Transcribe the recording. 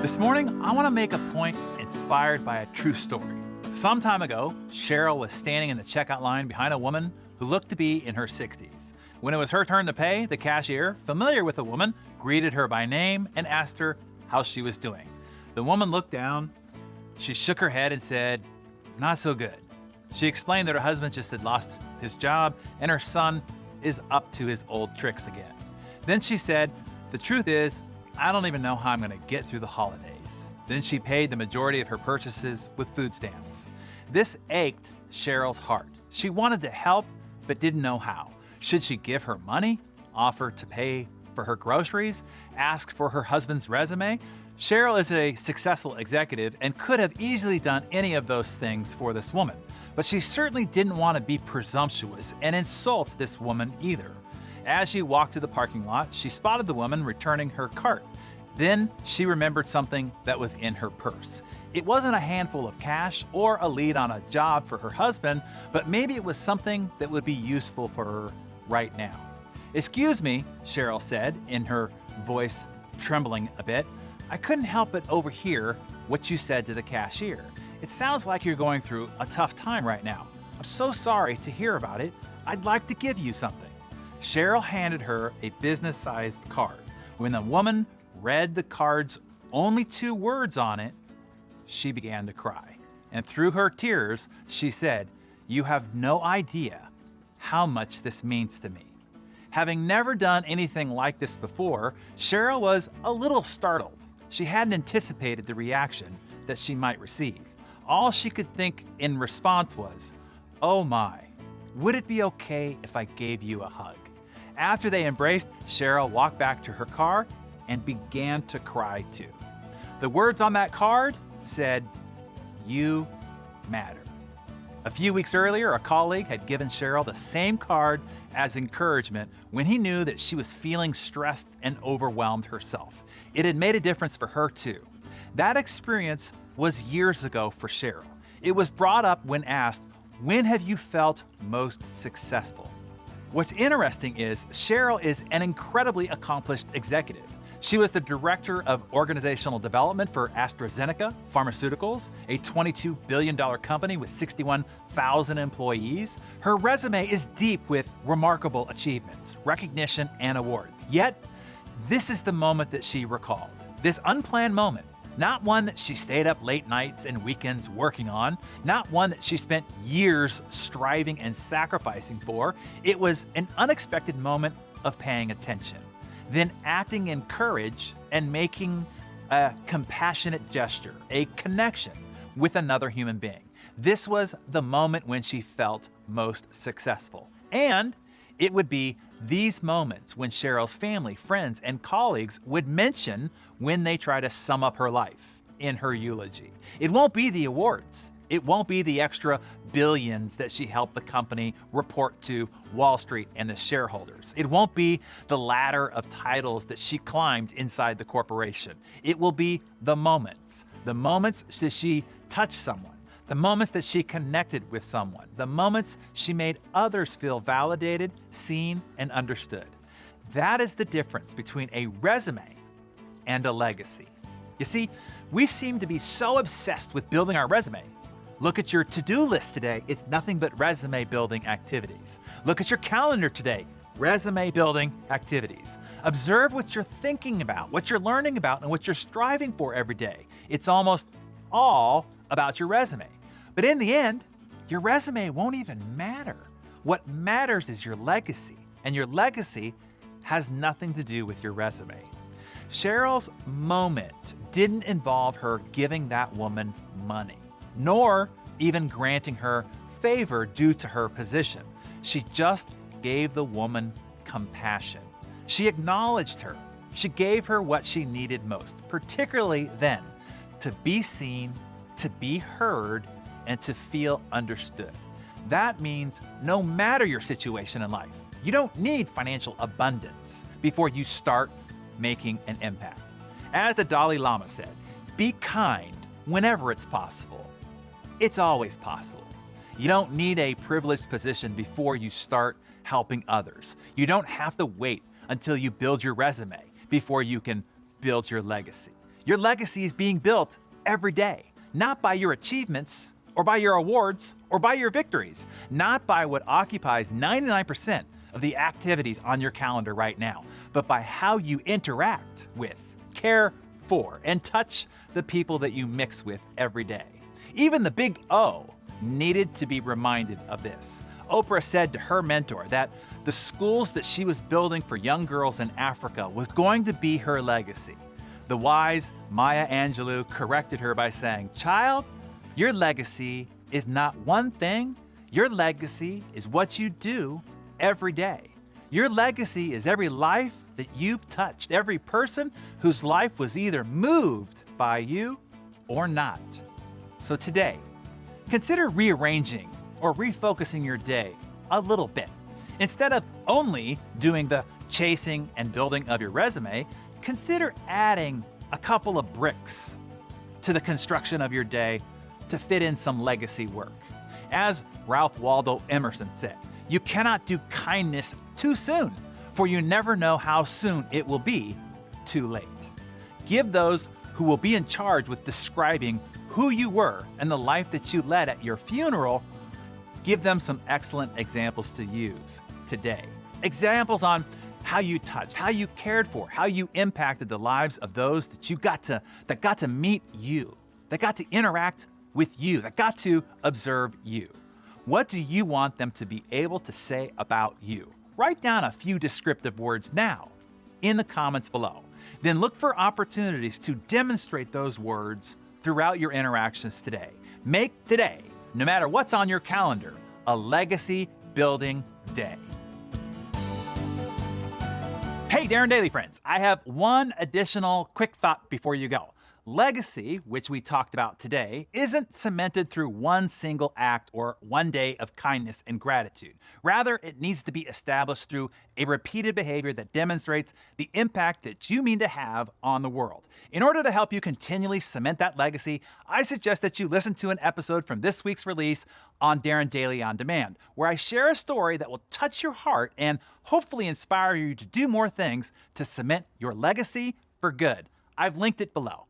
This morning, I want to make a point inspired by a true story. Some time ago, Cheryl was standing in the checkout line behind a woman who looked to be in her 60s. When it was her turn to pay, the cashier, familiar with the woman, greeted her by name and asked her how she was doing. The woman looked down, she shook her head and said, "Not so good." She explained that her husband just had lost his job and her son is up to his old tricks again. Then she said, "The truth is, I don't even know how I'm going to get through the holidays." Then she paid the majority of her purchases with food stamps. This ached Cheryl's heart. She wanted to help, but didn't know how. Should she give her money, offer to pay for her groceries, ask for her husband's resume? Cheryl is a successful executive and could have easily done any of those things for this woman. But she certainly didn't want to be presumptuous and insult this woman either. As she walked to the parking lot, she spotted the woman returning her cart. Then she remembered something that was in her purse. It wasn't a handful of cash or a lead on a job for her husband, but maybe it was something that would be useful for her right now. "Excuse me," Cheryl said, in her voice trembling a bit. "I couldn't help but overhear what you said to the cashier. It sounds like you're going through a tough time right now. I'm so sorry to hear about it. I'd like to give you something." Cheryl handed her a business-sized card. When the woman read the card's only 2 words on it, she began to cry. And through her tears, she said, "You have no idea how much this means to me." Having never done anything like this before, Cheryl was a little startled. She hadn't anticipated the reaction that she might receive. All she could think in response was, "Oh my, would it be okay if I gave you a hug?" After they embraced, Cheryl walked back to her car and began to cry too. The words on that card said, "You matter." A few weeks earlier, a colleague had given Cheryl the same card as encouragement when he knew that she was feeling stressed and overwhelmed herself. It had made a difference for her too. That experience was years ago for Cheryl. It was brought up when asked, "When have you felt most successful?" What's interesting is Cheryl is an incredibly accomplished executive. She was the director of organizational development for AstraZeneca Pharmaceuticals, a $22 billion company with 61,000 employees. Her resume is deep with remarkable achievements, recognition, and awards. Yet, this is the moment that she recalled. This unplanned moment. Not one that she stayed up late nights and weekends working on, not one that she spent years striving and sacrificing for. It was an unexpected moment of paying attention, then acting in courage and making a compassionate gesture, a connection with another human being. This was the moment when she felt most successful. And it would be these moments when Cheryl's family, friends, and colleagues would mention when they try to sum up her life in her eulogy. It won't be the awards. It won't be the extra billions that she helped the company report to Wall Street and the shareholders. It won't be the ladder of titles that she climbed inside the corporation. It will be the moments that she touched someone, the moments that she connected with someone, the moments she made others feel validated, seen, and understood. That is the difference between a resume and a legacy. You see, we seem to be so obsessed with building our resume. Look at your to-do list today. It's nothing but resume building activities. Look at your calendar today. Resume building activities. Observe what you're thinking about, what you're learning about, and what you're striving for every day. It's almost all about your resume. But in the end, your resume won't even matter. What matters is your legacy, and your legacy has nothing to do with your resume. Cheryl's moment didn't involve her giving that woman money, nor even granting her favor due to her position. She just gave the woman compassion. She acknowledged her. She gave her what she needed most, particularly then, to be seen, to be heard, and to feel understood. That means no matter your situation in life, you don't need financial abundance before you start making an impact. As the Dalai Lama said, be kind whenever it's possible. It's always possible. You don't need a privileged position before you start helping others. You don't have to wait until you build your resume before you can build your legacy. Your legacy is being built every day, not by your achievements or by your awards or by your victories, not by what occupies 99% of the activities on your calendar right now, but by how you interact with, care for, and touch the people that you mix with every day. Even the big O needed to be reminded of this. Oprah said to her mentor that the schools that she was building for young girls in Africa was going to be her legacy. The wise Maya Angelou corrected her by saying, "Child, your legacy is not one thing. Your legacy is what you do every day. Your legacy is every life that you've touched, every person whose life was either moved by you or not." So today, consider rearranging or refocusing your day a little bit. Instead of only doing the chasing and building of your resume, consider adding a couple of bricks to the construction of your day to fit in some legacy work. As Ralph Waldo Emerson said, "You cannot do kindness too soon, for you never know how soon it will be too late." Give those who will be in charge with describing who you were and the life that you led at your funeral, give them some excellent examples to use today. Examples on how you touched, how you cared for, how you impacted the lives of those that got to meet you, that got to interact with you, that got to observe you. What do you want them to be able to say about you? Write down a few descriptive words now in the comments below. Then look for opportunities to demonstrate those words throughout your interactions today. Make today, no matter what's on your calendar, a legacy building day. Hey, Darren Daily friends, I have one additional quick thought before you go. Legacy, which we talked about today, isn't cemented through one single act or one day of kindness and gratitude. Rather, it needs to be established through a repeated behavior that demonstrates the impact that you mean to have on the world. In order to help you continually cement that legacy, I suggest that you listen to an episode from this week's release on Darren Daily On Demand, where I share a story that will touch your heart and hopefully inspire you to do more things to cement your legacy for good. I've linked it below.